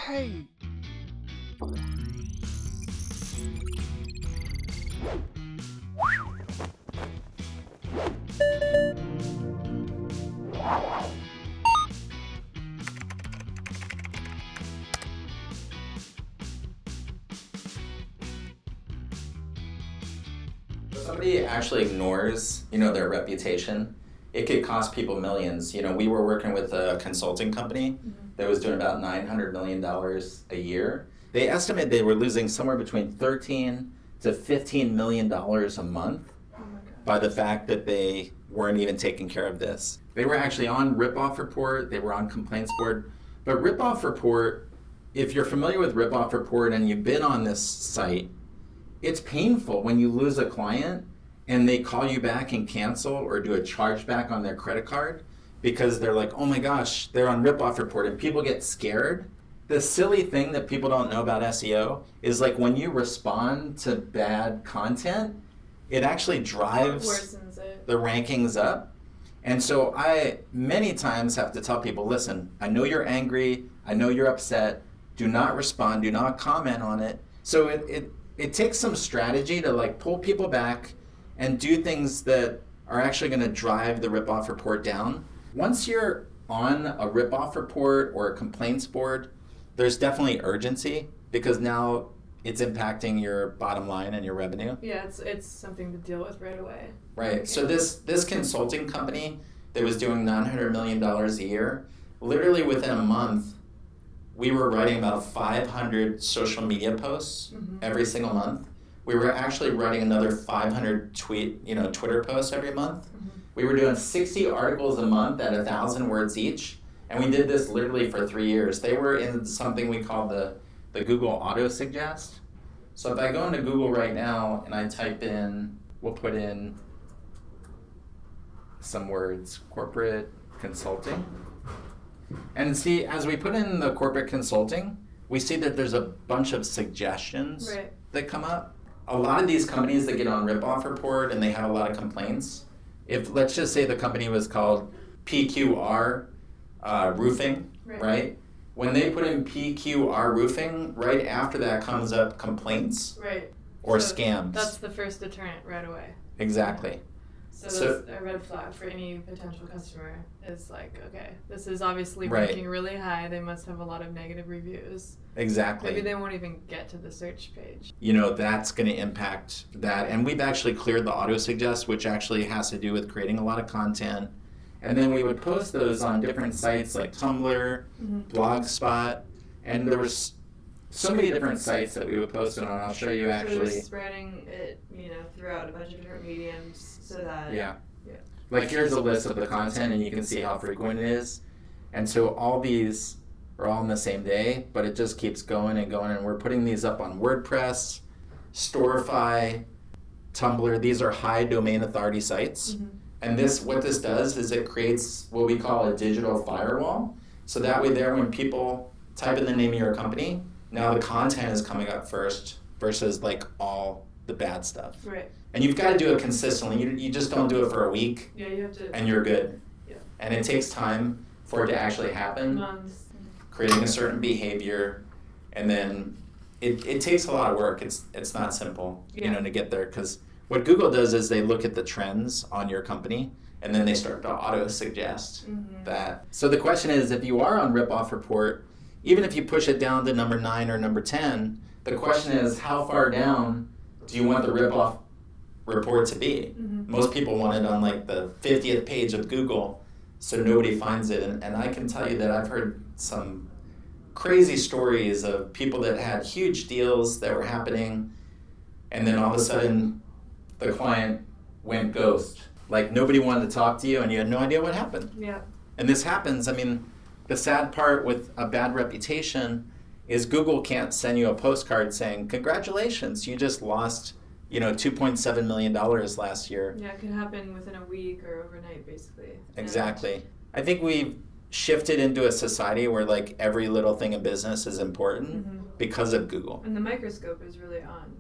Hey. If somebody actually ignores, their reputation, it could cost people millions. We were working with a consulting company that was doing about $900 million a year. They estimate they were losing somewhere between $13 to $15 million a month by the fact that they weren't even taking care of this. They were actually on Ripoff Report, they were on Complaints Board, but Ripoff Report, if you're familiar with Ripoff Report and you've been on this site, it's painful when you lose a client and they call you back and cancel or do a chargeback on their credit card because they're like, oh my gosh, they're on Ripoff Report, and people get scared. The silly thing that people don't know about SEO is like when you respond to bad content, it actually drives the rankings up. And so I many times have to tell people, listen, I know you're angry, I know you're upset, do not respond, do not comment on it. So it takes some strategy to like pull people back and do things that are actually going to drive the Ripoff Report down. Once you're on a Ripoff Report or a complaints board, there's definitely urgency because now it's impacting your bottom line and your revenue. Yeah, it's something to deal with right away. Right. Okay. So this consulting company that was doing $900 million a year, literally within a month, we were writing about 500 social media posts every single month. We were actually writing another 500 Twitter posts every month. We were doing 60 articles a month at 1,000 words each. And we did this literally for 3 years. They were in something we call the Google Auto Suggest. So if I go into Google right now and I type in, we'll put in some words, corporate consulting. And see, as we put in the corporate consulting, we see that there's a bunch of suggestions that come up. A lot of these companies that get on Ripoff Report and they have a lot of complaints, if let's just say the company was called PQR Roofing, right? When they put in PQR Roofing, right after that comes up complaints or scams. That's the first deterrent right away. Exactly. So that's a red flag for any potential customer is like, okay, this is obviously ranking really high. They must have a lot of negative reviews. Exactly. Maybe they won't even get to the search page. That's going to impact that. And we've actually cleared the auto suggest, which actually has to do with creating a lot of content. And then we would post those on different sites like Tumblr, Blogspot, and there was so many different sites that we would post it on. I'll show you actually. So spreading it, throughout a bunch of different mediums so that. Yeah. Like here's a list of the content and you can see how frequent it is. And so all these are all in the same day, but it just keeps going and going. And we're putting these up on WordPress, Storify, Tumblr. These are high domain authority sites. And what this does is it creates what we call a digital firewall. So that way there, when people type in the name of your company, now the content is coming up first versus like all the bad stuff. Right. And you've got to do it consistently. You just don't do it for a week. Yeah, you have to. And you're good. Yeah. And it takes time for it to actually happen. Months. Creating a certain behavior, and then it takes a lot of work. It's not simple, to get there, because what Google does is they look at the trends on your company and then they start to auto suggest that. So the question is, if you are on Ripoff Report, even if you push it down to number 9 or number 10, the question is, how far down do you want the Ripoff Report to be? Most people want it on like the 50th page of Google so nobody finds it. And I can tell you that I've heard some crazy stories of people that had huge deals that were happening, and then all of a sudden the client went ghost. Like nobody wanted to talk to you and you had no idea what happened. Yeah. And this happens. I mean, the sad part with a bad reputation is Google can't send you a postcard saying, congratulations, you just lost, $2.7 million last year. Yeah, it can happen within a week or overnight, basically. Exactly. I think we've shifted into a society where like every little thing in business is important because of Google. And the microscope is really on,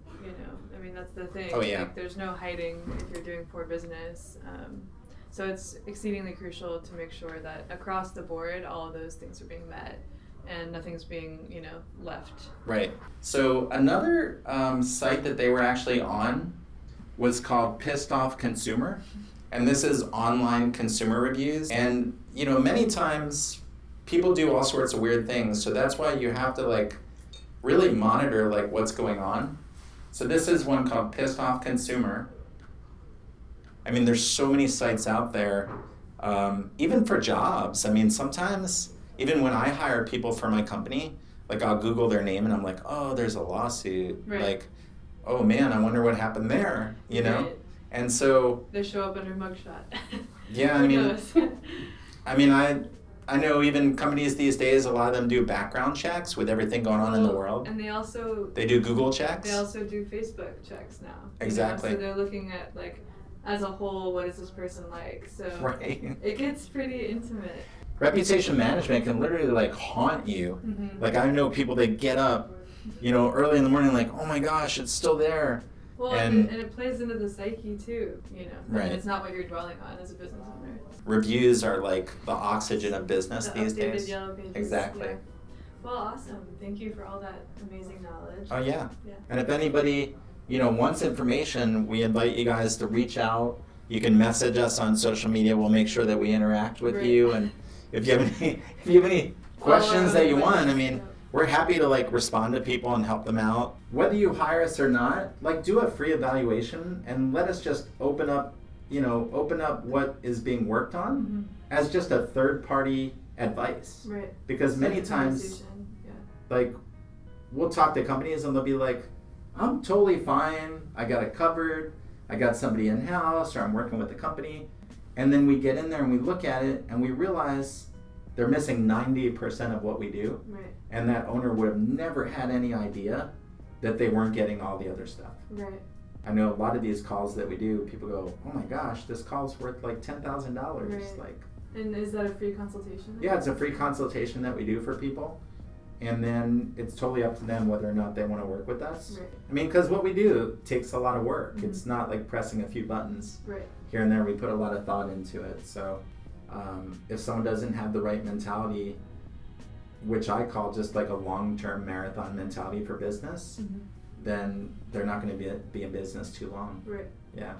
I mean, that's the thing. Oh, yeah. Like, there's no hiding if you're doing poor business. So it's exceedingly crucial to make sure that across the board, all of those things are being met and nothing's being, left. Right. So another site that they were actually on was called Pissed Off Consumer. And this is online consumer reviews. And, many times people do all sorts of weird things. So that's why you have to really monitor what's going on. So this is one called Pissed Off Consumer. I mean, there's so many sites out there, even for jobs. I mean, sometimes, even when I hire people for my company, I'll Google their name and I'm like, oh, there's a lawsuit. Right. Oh man, I wonder what happened there, Right. And so... They show up under mugshot. Yeah, I mean, I know even companies these days, a lot of them do background checks with everything going on in the world. And they do Google checks. They also do Facebook checks now. Exactly. So they're looking at as a whole, what is this person like? So right. It gets pretty intimate. Reputation management can literally haunt you. Mm-hmm. I know people that get up, early in the morning, oh my gosh, it's still there. Well, and it plays into the psyche too, Right. It's not what you're dwelling on as a business owner. Reviews are the oxygen of business these days. Yellow pages. Exactly. Yeah. Well, awesome. Thank you for all that amazing knowledge. Oh yeah. Yeah. And if anybody, wants information, we invite you guys to reach out. You can message us on social media. We'll make sure that we interact with Right. you. And if you have any questions that you want, we're happy to respond to people and help them out. Whether you hire us or not, do a free evaluation and let us just open up what is being worked on Mm-hmm. as just a third party advice. Right. Because many times, we'll talk to companies and they'll be like, I'm totally fine, I got it covered, I got somebody in-house, or I'm working with the company. And then we get in there and we look at it and we realize they're missing 90% of what we do. Right. And that owner would have never had any idea that they weren't getting all the other stuff. Right. I know a lot of these calls that we do, people go, oh my gosh, this call's worth $10,000. Right. And is that a free consultation? Yeah, it's a free consultation that we do for people. And then it's totally up to them whether or not they want to work with us. Right. Because what we do takes a lot of work. Mm-hmm. It's not like pressing a few buttons. Right. Here and there, we put a lot of thought into it. So if someone doesn't have the right mentality, which I call just a long-term marathon mentality for business, Mm-hmm. then they're not going to be in business too long. Right. Yeah.